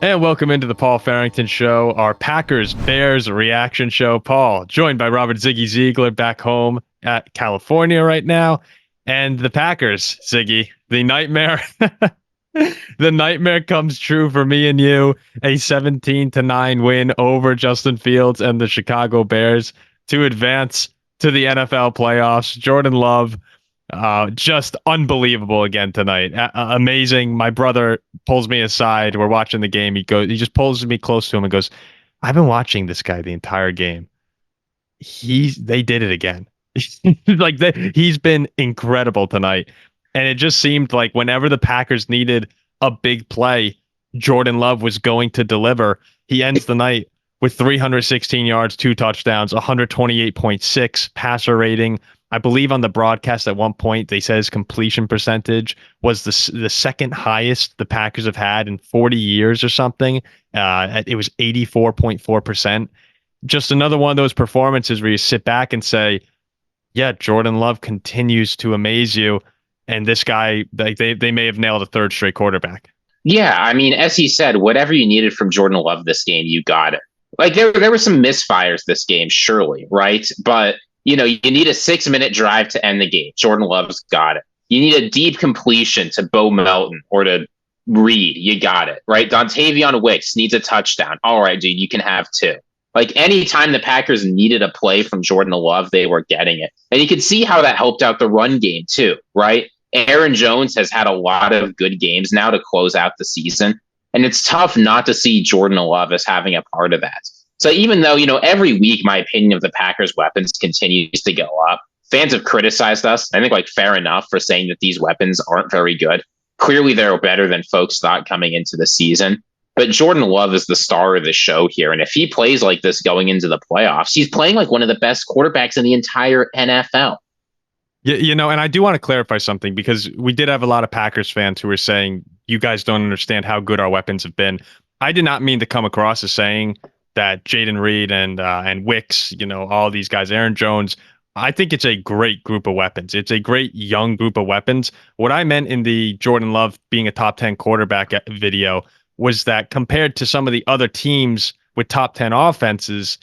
And welcome into the Paul Farrington Show, our Packers Bears reaction show. Paul, joined by Robert Ziggy Ziegler back home at California right now. And the Packers, Ziggy, the nightmare. The nightmare comes true for me and you. A 17-9 win over Justin Fields and the Chicago Bears to advance to the NFL playoffs. Jordan Love, just unbelievable again tonight. Amazing. My brother pulls me aside. We're watching the game. He just pulls me close to him and goes, "I've been watching this guy the entire game. They did it again." He's been incredible tonight. And it just seemed like whenever the Packers needed a big play, Jordan Love was going to deliver. He ends the night with 316 yards, 2 touchdowns, 128.6 passer rating. I believe on the broadcast at one point they said his completion percentage was the second highest the Packers have had in 40 years or something. It was 84.4%. Just another one of those performances where you sit back and say, yeah, Jordan Love continues to amaze you. And this guy, they may have nailed a third straight quarterback. Yeah, I mean, as he said, whatever you needed from Jordan Love this game, you got it. Like there were some misfires this game, surely, right? But you need a 6-minute drive to end the game. Jordan Love's got it. You need a deep completion to Bo Melton or to Reed. You got it, right? Dontavion Wicks needs a touchdown. All right, dude, you can have 2. Like anytime the Packers needed a play from Jordan Love, they were getting it. And you could see how that helped out the run game too, right? Aaron Jones has had a lot of good games now to close out the season. And it's tough not to see Jordan Love as having a part of that. So even though, every week my opinion of the Packers' weapons continues to go up, fans have criticized us, I think fair enough, for saying that these weapons aren't very good. Clearly they're better than folks thought coming into the season. But Jordan Love is the star of the show here. And if he plays like this going into the playoffs, he's playing like one of the best quarterbacks in the entire NFL. Yeah, and I do want to clarify something because we did have a lot of Packers fans who were saying, you guys don't understand how good our weapons have been. I did not mean to come across as saying that Jaden Reed and Wicks, all these guys, Aaron Jones, I think it's a great group of weapons. It's a great young group of weapons. What I meant in the Jordan Love being a top 10 quarterback video was that compared to some of the other teams with top 10 offenses,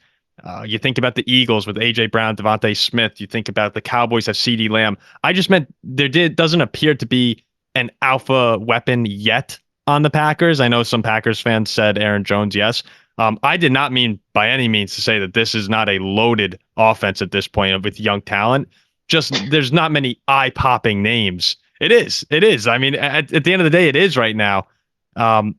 you think about the Eagles with A.J. Brown, Devontae Smith. You think about the Cowboys have C.D. Lamb. I just meant doesn't appear to be an alpha weapon yet on the Packers. I know some Packers fans said Aaron Jones, yes. I did not mean by any means to say that this is not a loaded offense at this point with young talent. Just there's not many eye-popping names. It is. I mean, at the end of the day, it is right now. I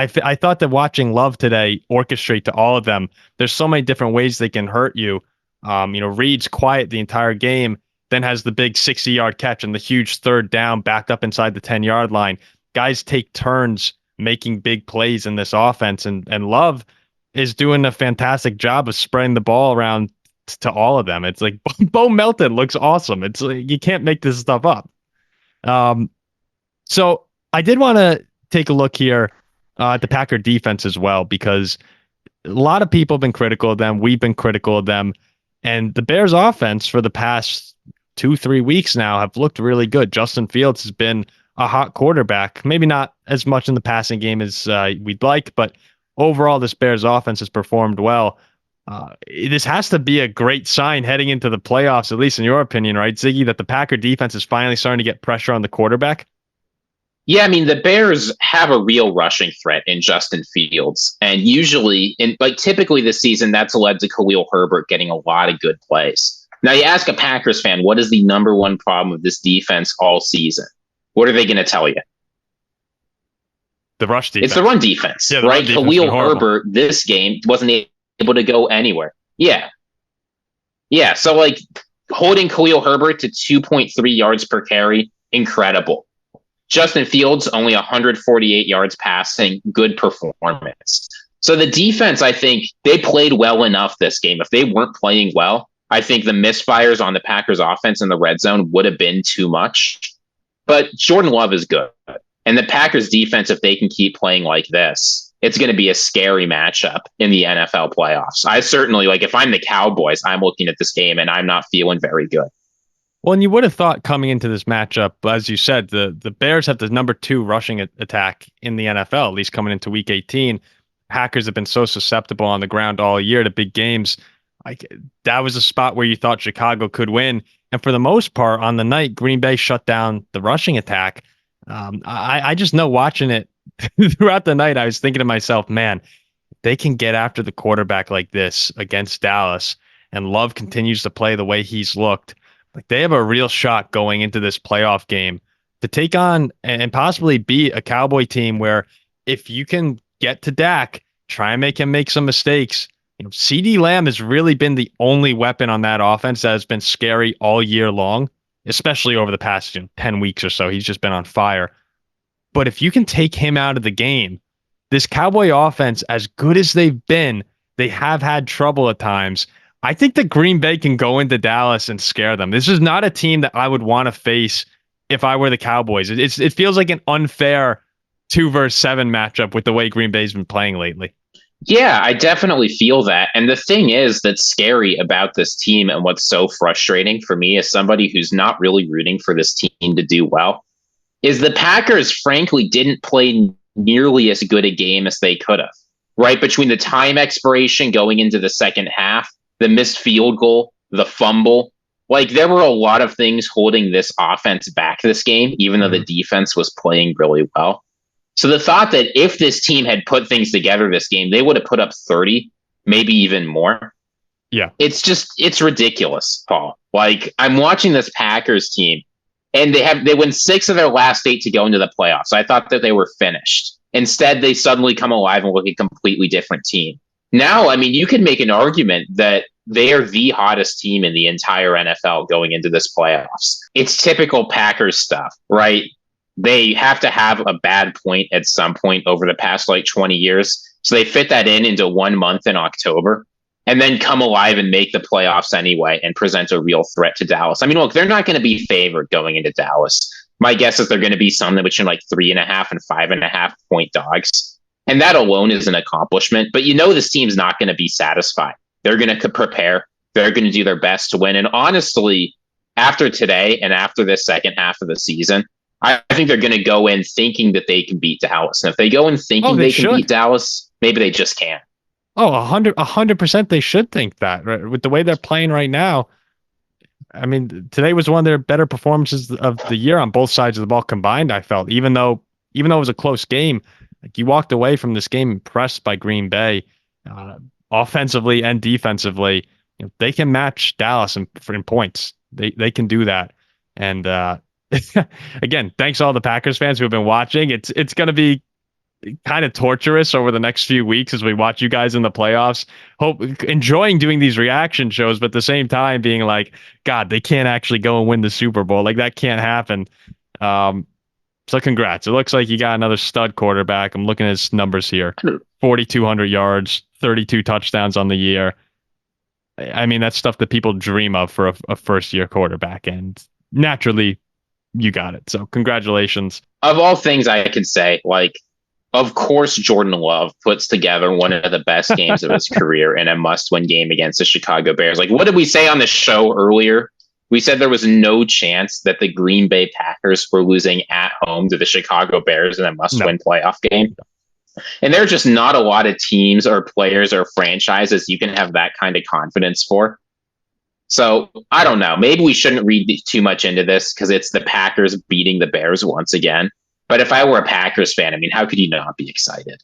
thought that watching Love today orchestrate to all of them, there's so many different ways they can hurt you. Reed's quiet the entire game, then has the big 60-yard catch and the huge third down backed up inside the 10-yard line. Guys take turns making big plays in this offense, and Love is doing a fantastic job of spreading the ball around to all of them. It's like Bo Melton looks awesome. It's like, you can't make this stuff up. So I did want to take a look here at the Packer defense as well, because a lot of people have been critical of them. We've been critical of them. And the Bears offense for the past 2-3 weeks now have looked really good. Justin Fields has been a hot quarterback, maybe not as much in the passing game as we'd like, but overall this Bears offense has performed well. This has to be a great sign heading into the playoffs, at least in your opinion, right, Ziggy, that the Packer defense is finally starting to get pressure on the quarterback? Yeah, I mean, the Bears have a real rushing threat in Justin Fields. And usually, typically this season, that's led to Khalil Herbert getting a lot of good plays. Now, you ask a Packers fan, what is the number one problem with this defense all season? What are they going to tell you? The rush defense. It's the run defense, yeah, right? Khalil Herbert, this game, wasn't able to go anywhere. Yeah. Yeah, so, holding Khalil Herbert to 2.3 yards per carry, incredible. Justin Fields, only 148 yards passing, good performance. So the defense, I think, they played well enough this game. If they weren't playing well, I think the misfires on the Packers offense in the red zone would have been too much. But Jordan Love is good. And the Packers defense, if they can keep playing like this, it's going to be a scary matchup in the NFL playoffs. I certainly, if I'm the Cowboys, I'm looking at this game and I'm not feeling very good. Well, and you would have thought coming into this matchup, as you said, the Bears have the number 2 rushing attack in the NFL, at least coming into Week 18. Packers have been so susceptible on the ground all year to big games. Like that was a spot where you thought Chicago could win, and for the most part on the night, Green Bay shut down the rushing attack. I just know watching it throughout the night, I was thinking to myself, man, they can get after the quarterback like this against Dallas, and Love continues to play the way he's looked. Like they have a real shot going into this playoff game to take on and possibly beat a Cowboy team where if you can get to Dak, try and make him make some mistakes. CD Lamb has really been the only weapon on that offense that has been scary all year long, especially over the past 10 weeks or so. He's just been on fire. But if you can take him out of the game, this Cowboy offense, as good as they've been, they have had trouble at times. I think that Green Bay can go into Dallas and scare them. This is not a team that I would want to face if I were the Cowboys. It feels like an unfair 2-7 matchup with the way Green Bay's been playing lately. Yeah, I definitely feel that. And the thing is that's scary about this team and what's so frustrating for me as somebody who's not really rooting for this team to do well is the Packers, frankly, didn't play nearly as good a game as they could have, right? Between the time expiration going into the second half, the missed field goal, the fumble, like there were a lot of things holding this offense back this game, even though the defense was playing really well. So the thought that if this team had put things together this game, they would have put up 30, maybe even more. Yeah. It's ridiculous, Paul. Like I'm watching this Packers team and they win 6 of their last 8 to go into the playoffs. I thought that they were finished. Instead, they suddenly come alive and look a completely different team. Now, I mean, you could make an argument that they are the hottest team in the entire NFL going into this playoffs. It's typical Packers stuff, right? They have to have a bad point at some point over the past like 20 years. So they fit that into 1 month in October and then come alive and make the playoffs anyway and present a real threat to Dallas. I mean, look, they're not going to be favored going into Dallas. My guess is they're going to be something between like 3.5 and 5.5 point dogs. And that alone is an accomplishment. But this team's not going to be satisfied. They're going to prepare. They're going to do their best to win. And honestly, after today and after this second half of the season, I think they're going to go in thinking that they can beat Dallas. And if they go in thinking they can beat Dallas, maybe they just can't. Oh, 100% they should think that, right? With the way they're playing right now. I mean, today was one of their better performances of the year on both sides of the ball combined, I felt, even though it was a close game. Like you walked away from this game impressed by Green Bay, offensively and defensively. They can match Dallas in points. They can do that. And again, thanks to all the Packers fans who have been watching. It's going to be kind of torturous over the next few weeks as we watch you guys in the playoffs. Enjoying doing these reaction shows, but at the same time being like, God, they can't actually go and win the Super Bowl. Like that can't happen. So congrats. It looks like you got another stud quarterback. I'm looking at his numbers here. 4,200 yards, 32 touchdowns on the year. I mean, that's stuff that people dream of for a first-year quarterback. And naturally, you got it. So congratulations. Of all things I could say, like, of course, Jordan Love puts together one of the best games of his career in a must-win game against the Chicago Bears. Like, what did we say on the show earlier? We said there was no chance that the Green Bay Packers were losing at home to the Chicago Bears in a must-win playoff game. And there are just not a lot of teams or players or franchises you can have that kind of confidence for. So I don't know. Maybe we shouldn't read too much into this because it's the Packers beating the Bears once again. But if I were a Packers fan, I mean, how could you not be excited?